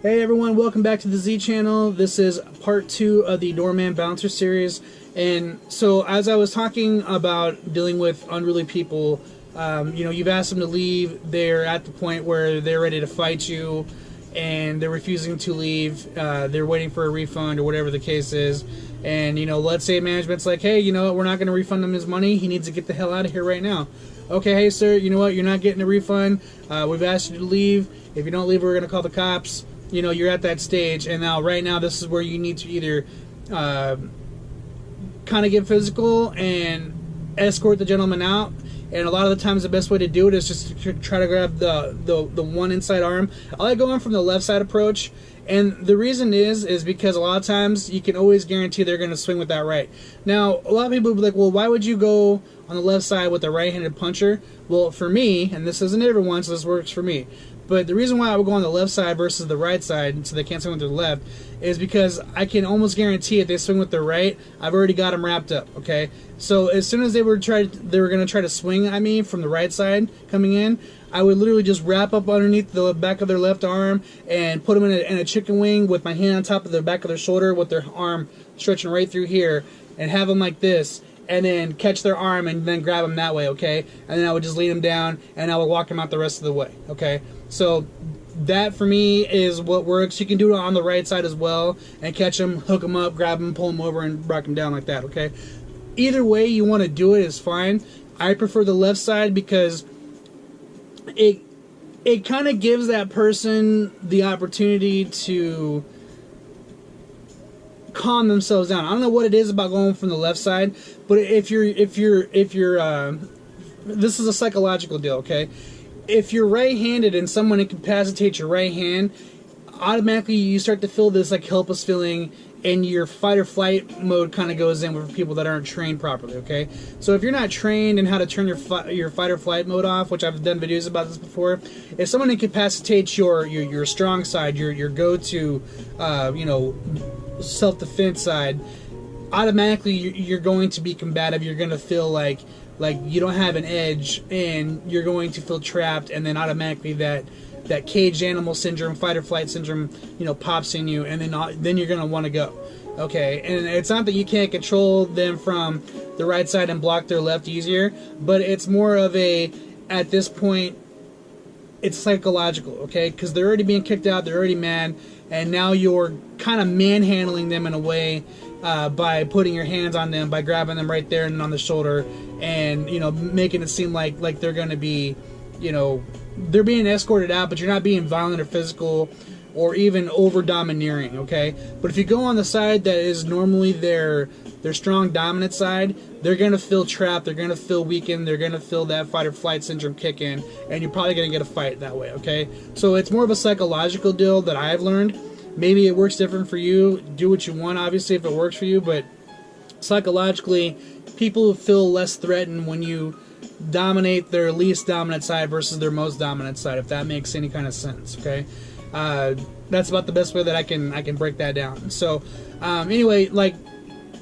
Hey everyone, welcome back to the Z channel. This is part 2 of the Doorman Bouncer series. And so as I was talking about dealing with unruly people, you've asked them to leave. They're at the point where they're ready to fight you and they're refusing to leave. They're waiting for a refund or whatever the case is. And, let's say management's like, hey, we're not going to refund him his money. He needs to get the hell out of here right now. Okay, hey sir, you know what? You're not getting a refund. We've asked you to leave. If you don't leave, we're going to call the cops. You're at that stage, and right now this is where you need to either kind of get physical and escort the gentleman out. And a lot of the times the best way to do it is just to try to grab the one inside arm. I like going from the left side approach, and the reason is because a lot of times you can always guarantee they're going to swing with that right. Now, a lot of people will be like, well, why would you go on the left side with a right-handed puncher? Well, for me, and this isn't everyone, so this works for me, but the reason why I would go on the left side versus the right side, so they can't swing with their left, is because I can almost guarantee if they swing with their right, I've already got them wrapped up, okay? So as soon as they were going to try to swing at me from the right side coming in, I would literally just wrap up underneath the back of their left arm and put them in a chicken wing with my hand on top of the back of their shoulder with their arm stretching right through here, and have them like this, and then catch their arm and then grab them that way, okay? And then I would just lean them down and I would walk them out the rest of the way, okay? So that for me is what works. You can do it on the right side as well and catch them, hook them up, grab them, pull them over, and rock them down like that, okay? Either way you want to do it is fine. I prefer the left side because it kind of gives that person the opportunity to calm themselves down. I don't know what it is about going from the left side, but if you're this is a psychological deal, okay? If you're right-handed and someone incapacitates your right hand, automatically you start to feel this like helpless feeling, and your fight or flight mode kind of goes in with people that aren't trained properly, okay? So if you're not trained in how to turn your fight or flight mode off, which I've done videos about this before, if someone incapacitates your strong side, your go-to, self-defense side, automatically you're going to be combative. You're going to feel like you don't have an edge, and you're going to feel trapped, and then automatically that caged animal syndrome, fight or flight syndrome, pops in you, and then you're going to want to go. Okay, and it's not that you can't control them from the right side and block their left easier, but it's more of at this point, it's psychological, okay? Because they're already being kicked out, they're already mad, and now you're kind of manhandling them in a way by putting your hands on them, by grabbing them right there and on the shoulder, and making it seem like they're going to be, they're being escorted out, but you're not being violent or physical or even over domineering, okay? But if you go on the side that is normally their strong dominant side, they're going to feel trapped, they're going to feel weakened, they're going to feel that fight or flight syndrome kick in, and you're probably going to get a fight that way, okay? So it's more of a psychological deal that I've learned. Maybe it works different for you. Do what you want, obviously, if it works for you, but psychologically, people feel less threatened when you dominate their least dominant side versus their most dominant side, if that makes any kind of sense, okay? That's about the best way that I can break that down. So anyway, like,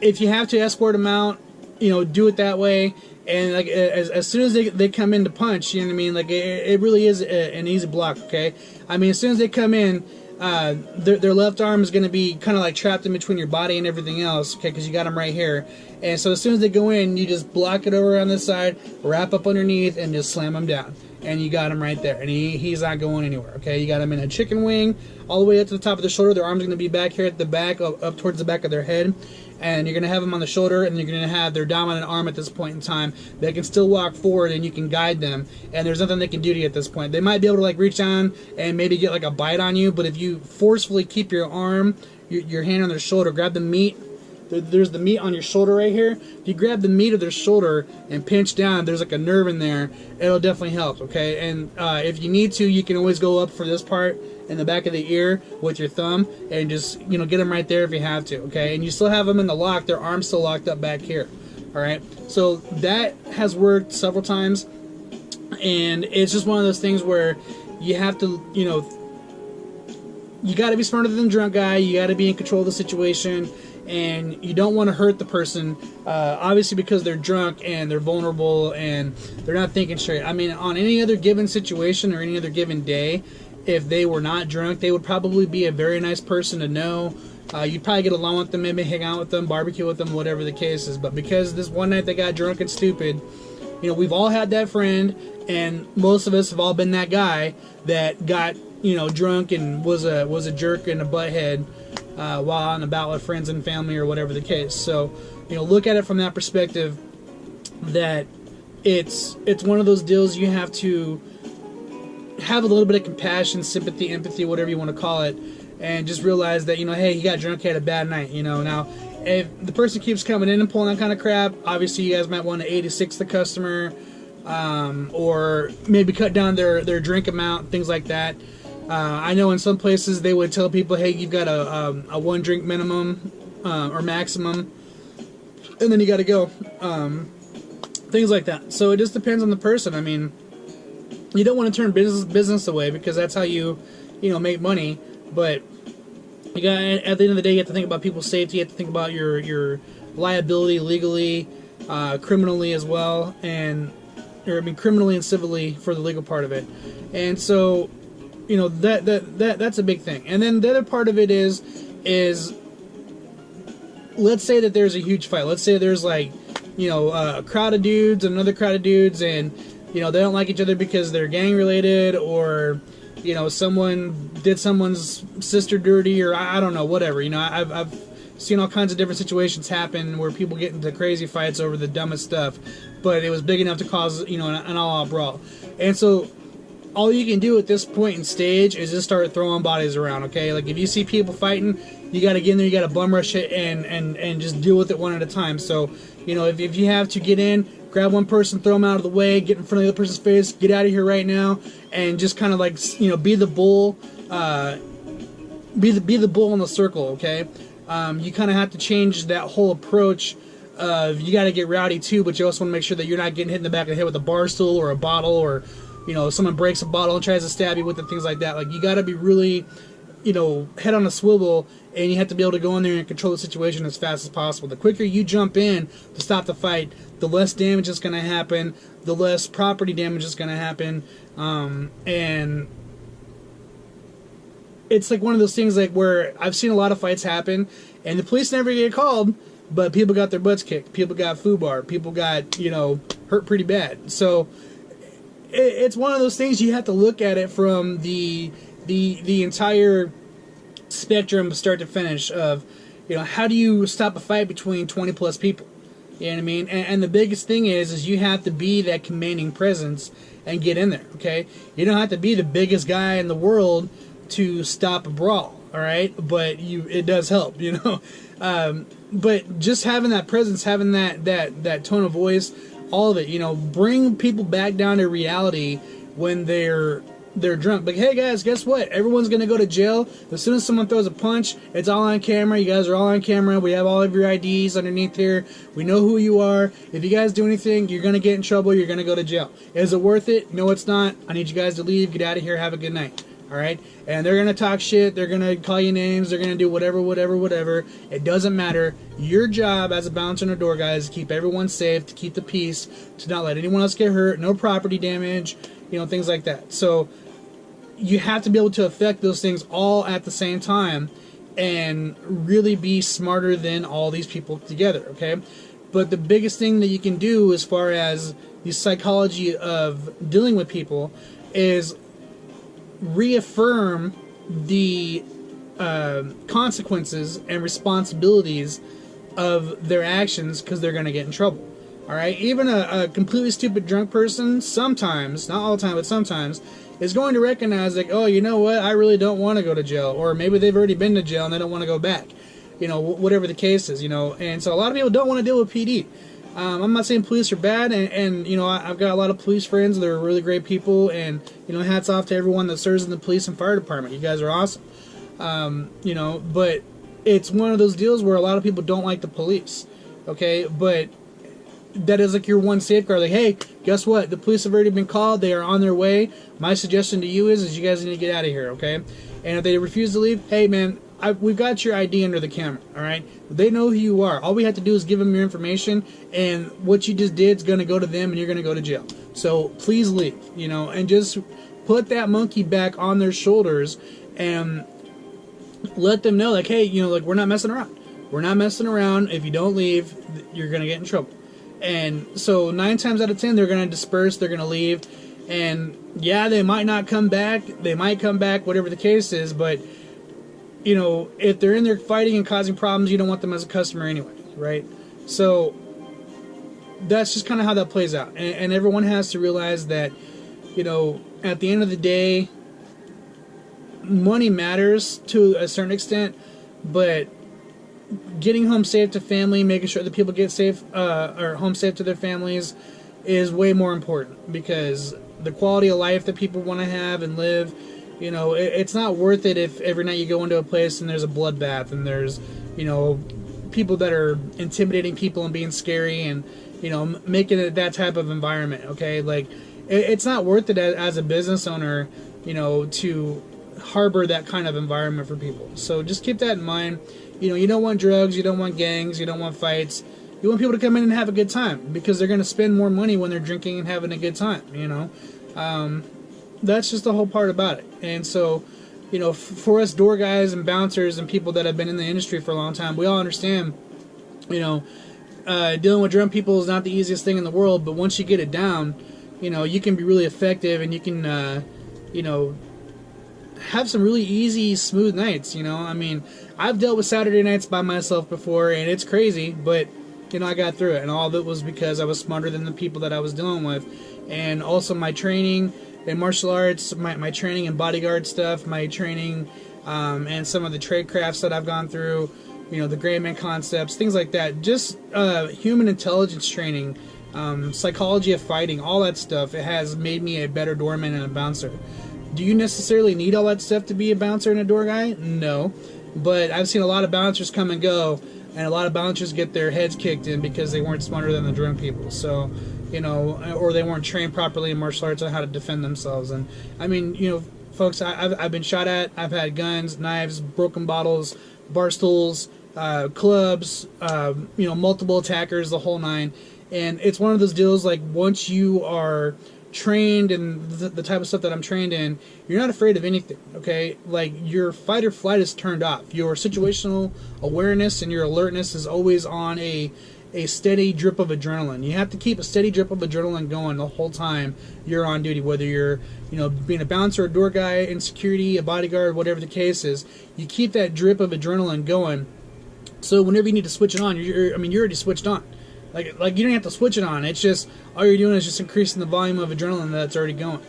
if you have to escort them out, do it that way. And like as soon as they come in to punch, you know what I mean, like it really is an easy block, okay? I mean, as soon as they come in, their left arm is going to be kind of like trapped in between your body and everything else, okay, because you got them right here. And so as soon as they go in, you just block it over on this side, wrap up underneath, and just slam them down. And you got him right there, and he's not going anywhere, okay? You got him in a chicken wing all the way up to the top of the shoulder. Their arms are going to be back here at the back, up towards the back of their head, and you're going to have them on the shoulder, and you're going to have their dominant arm at this point in time. They can still walk forward, and you can guide them, and there's nothing they can do to you at this point. They might be able to like reach down and maybe get like a bite on you, but if you forcefully keep your arm, your hand on their shoulder, grab the meat. There's the meat on your shoulder right here. If you grab the meat of their shoulder and pinch down, there's like a nerve in there. It'll definitely help, okay? And if you need to, you can always go up for this part in the back of the ear with your thumb and just, get them right there if you have to, okay? And you still have them in the lock. Their arm's still locked up back here, all right? So that has worked several times, and it's just one of those things where you have to, you got to be smarter than the drunk guy. You got to be in control of the situation. And you don't want to hurt the person, obviously, because they're drunk and they're vulnerable and they're not thinking straight. I mean, on any other given situation or any other given day, if they were not drunk, they would probably be a very nice person to know. You'd probably get along with them, maybe hang out with them, barbecue with them, whatever the case is. But because this one night they got drunk and stupid, you know, we've all had that friend, and most of us have all been that guy that got, you know, drunk and was a jerk and a butthead while on about with friends and family or whatever the case. So, you know, look at it from that perspective, that it's one of those deals you have to have a little bit of compassion, sympathy, empathy, whatever you want to call it, and just realize that, you know, hey, he got drunk, he had a bad night, you know. Now, if the person keeps coming in and pulling that kind of crap, obviously you guys might want to 86 the customer, or maybe cut down their drink amount, things like that. I know in some places they would tell people, hey, you've got a 1 drink minimum or maximum, and then you got to go. Things like that. So it just depends on the person. I mean, you don't want to turn business away, because that's how you know, make money. But you got, at the end of the day, you have to think about people's safety. You have to think about your liability legally, criminally as well, criminally and civilly for the legal part of it. And so, you know, that's a big thing. And then the other part of it is let's say that there's a huge fight. Let's say there's, like, you know, a crowd of dudes and another crowd of dudes, and, you know, they don't like each other because they're gang related, or, you know, someone did someone's sister dirty, or I don't know, whatever. You know, I've seen all kinds of different situations happen where people get into crazy fights over the dumbest stuff, but it was big enough to cause, you know, an all-out brawl. And so all you can do at this point in stage is just start throwing bodies around, okay? Like, if you see people fighting, you got to get in there, you got to bum rush it, and just deal with it one at a time. So, you know, if you have to get in, grab one person, throw them out of the way, get in front of the other person's face, get out of here right now, and just kind of, like, you know, be the bull, be the bull in the circle, okay? You kind of have to change that whole approach of, you got to get rowdy too, but you also want to make sure that you're not getting hit in the back of the head with a bar stool or a bottle, or, you know, someone breaks a bottle and tries to stab you with it, things like that. Like, you got to be really, you know, head on a swivel, and you have to be able to go in there and control the situation as fast as possible. The quicker you jump in to stop the fight, the less damage is going to happen, the less property damage is going to happen, and it's like one of those things, like, where I've seen a lot of fights happen, and the police never get called, but people got their butts kicked, people got foobar, people got, you know, hurt pretty bad. So it's one of those things, you have to look at it from the entire spectrum, start to finish, of, you know, how do you stop a fight between 20 plus people? You know what I mean? And the biggest thing is you have to be that commanding presence and get in there, okay? You don't have to be the biggest guy in the world to stop a brawl, all right? But it does help, you know? But just having that presence, having that tone of voice, all of it, you know, bring people back down to reality when they're drunk. Like, hey guys, guess what? Everyone's gonna go to jail. As soon as someone throws a punch, it's all on camera. You guys are all on camera. We have all of your IDs underneath here. We know who you are. If you guys do anything, you're gonna get in trouble. You're gonna go to jail. Is it worth it? No, it's not. I need you guys to leave. Get out of here. Have a good night. All right? And they're gonna talk shit. They're gonna call you names. They're gonna do whatever. It doesn't matter. Your job as a bouncer and a door guy is to keep everyone safe, to keep the peace, to not let anyone else get hurt. No property damage. You know, things like that. So you have to be able to affect those things all at the same time and really be smarter than all these people together, okay? But the biggest thing that you can do as far as the psychology of dealing with people is reaffirm the consequences and responsibilities of their actions, because they're going to get in trouble. All right? Even a completely stupid drunk person, sometimes, not all the time, but sometimes, is going to recognize, like, oh, you know what, I really don't want to go to jail. Or maybe they've already been to jail and they don't want to go back. You know, whatever the case is, you know. And so a lot of people don't want to deal with PD. I'm not saying police are bad, and you know, I've got a lot of police friends. They're really great people, and, you know, hats off to everyone that serves in the police and fire department. You guys are awesome. You know, but it's one of those deals where a lot of people don't like the police, okay? But that is like your one safeguard. Like, hey, guess what? The police have already been called. They are on their way. My suggestion to you is you guys need to get out of here, okay? And if they refuse to leave, hey, man, we've got your ID under the camera, all right? They know who you are. All we have to do is give them your information, and what you just did is going to go to them, and you're going to go to jail. So please leave, you know, and just put that monkey back on their shoulders and let them know, like, hey, you know, like, we're not messing around. We're not messing around. If you don't leave, you're going to get in trouble. And so 9 times out of 10, they're going to disperse. They're going to leave. And yeah, they might not come back. They might come back, whatever the case is. But, you know, if they're in there fighting and causing problems, you don't want them as a customer anyway, right? So that's just kind of how that plays out. And everyone has to realize that, you know, at the end of the day, money matters to a certain extent, but getting home safe to family, making sure that people get safe or home safe to their families is way more important, because the quality of life that people want to have and live, you know, it's not worth it if every night you go into a place and there's a bloodbath and there's, you know, people that are intimidating people and being scary and, you know, making it that type of environment, okay? Like, it's not worth it as a business owner, you know, to harbor that kind of environment for people. So just keep that in mind. You know, you don't want drugs, you don't want gangs, you don't want fights. You want people to come in and have a good time, because they're going to spend more money when they're drinking and having a good time, you know. That's just the whole part about it. And so, you know, for us door guys and bouncers and people that have been in the industry for a long time, we all understand, you know, dealing with drunk people is not the easiest thing in the world, but once you get it down, you know, you can be really effective, and you can, you know, have some really easy, smooth nights, you know. I mean, I've dealt with Saturday nights by myself before, and it's crazy, but, you know, I got through it, and all of it was because I was smarter than the people that I was dealing with. And also my training in martial arts, my training in bodyguard stuff, my training and some of the trade crafts that I've gone through, you know, the gray man concepts, things like that. Just human intelligence training, psychology of fighting, all that stuff. It has made me a better doorman and a bouncer. Do you necessarily need all that stuff to be a bouncer and a door guy? No. But I've seen a lot of bouncers come and go, and a lot of bouncers get their heads kicked in because they weren't smarter than the drunk people. So, you know, or they weren't trained properly in martial arts on how to defend themselves. And, I mean, you know, folks, I've been shot at. I've had guns, knives, broken bottles, bar stools, clubs, you know, multiple attackers, the whole nine. And it's one of those deals, like, once you are trained in the type of stuff that I'm trained in, you're not afraid of anything, okay? Like, your fight or flight is turned off. Your situational awareness and your alertness is always on a steady drip of adrenaline. You have to keep a steady drip of adrenaline going the whole time you're on duty, whether you're, you know, being a bouncer, a door guy, in security, a bodyguard, whatever the case is. You keep that drip of adrenaline going, so whenever you need to switch it on, you're already switched on. Like you don't have to switch it on. It's just, all you're doing is just increasing the volume of adrenaline that's already going.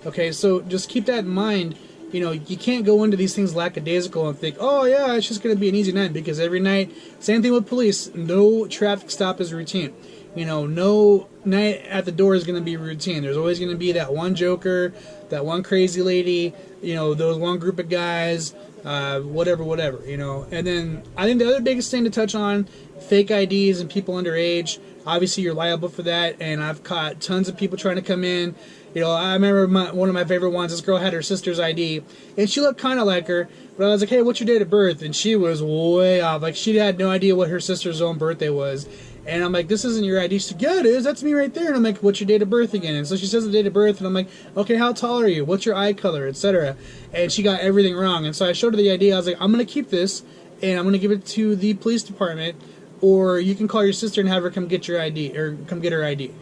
Okay, so just keep that in mind. You know, you can't go into these things lackadaisical and think, oh yeah, it's just going to be an easy night, because every night, same thing with police, no traffic stop is routine. You know, no night at the door is going to be routine. There's always going to be that one joker, that one crazy lady, you know, those one group of guys, whatever, you know. And then I think the other biggest thing to touch on, fake IDs and people underage. Obviously, you're liable for that, and I've caught tons of people trying to come in. You know, I remember one of my favorite ones, this girl had her sister's ID, and she looked kind of like her, but I was like, hey, what's your date of birth? And she was way off. Like, she had no idea what her sister's own birthday was. And I'm like, this isn't your ID. She's like, yeah, it is. That's me right there. And I'm like, what's your date of birth again? And so she says the date of birth, and I'm like, okay, how tall are you? What's your eye color, etc. And she got everything wrong. And so I showed her the ID. I was like, I'm going to keep this, and I'm going to give it to the police department, or you can call your sister and have her come get your ID, or come get her ID,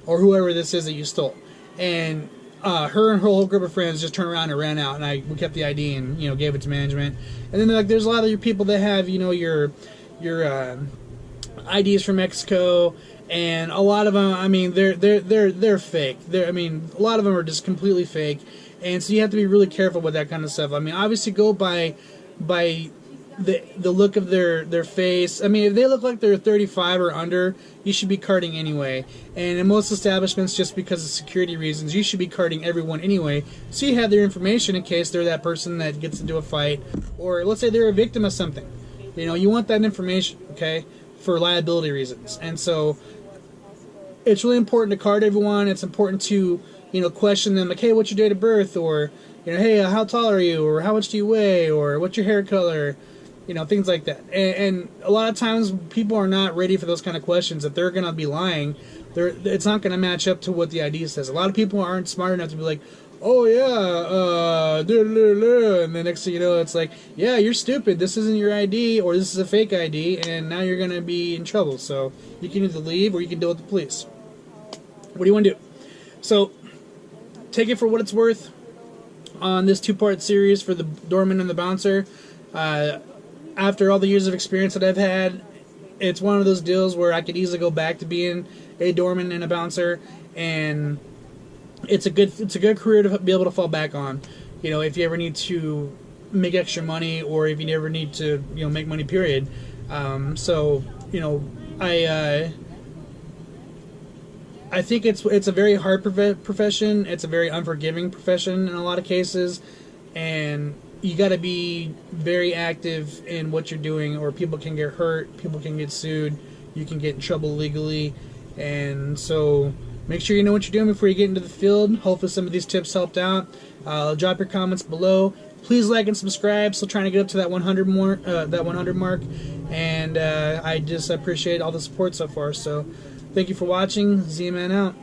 or whoever this is that you stole. And her and her whole group of friends just turned around and ran out, and we kept the ID and, you know, gave it to management. And then, like, there's a lot of your people that have, you know, your IDs from Mexico, and a lot of them, I mean, they're fake. I mean, a lot of them are just completely fake, and so you have to be really careful with that kind of stuff. I mean, obviously go by the look of their face. I mean, if they look like they're 35 or under, you should be carding anyway. And in most establishments, just because of security reasons, you should be carding everyone anyway, so you have their information in case they're that person that gets into a fight, or let's say they're a victim of something. You know, you want that information, okay, for liability reasons. And so it's really important to card everyone. It's important to, you know, question them, like, hey, what's your date of birth? Or, you know, hey, how tall are you? Or how much do you weigh? Or what's your hair color? You know, things like that. And a lot of times people are not ready for those kind of questions. If they're going to be lying, it's not going to match up to what the ID says. A lot of people aren't smart enough to be like, oh yeah, and the next thing you know, it's like, yeah, you're stupid. This isn't your ID, or this is a fake ID, and now you're gonna be in trouble. So you can either leave or you can deal with the police. What do you want to do? So take it for what it's worth on this 2-part series for the Doorman and the Bouncer. After all the years of experience that I've had, it's one of those deals where I could easily go back to being a doorman and a bouncer, and it's a good career to be able to fall back on. You know, if you ever need to make extra money, or if you ever need to, you know, make money. Period. So you know, I think it's a very hard profession. It's a very unforgiving profession in a lot of cases, and you got to be very active in what you're doing, or people can get hurt, people can get sued, you can get in trouble legally, and so make sure you know what you're doing before you get into the field. Hopefully some of these tips helped out. Drop your comments below. Please like and subscribe. Still trying to get up to that 100 mark, and I just appreciate all the support so far. So thank you for watching. Z-Man out.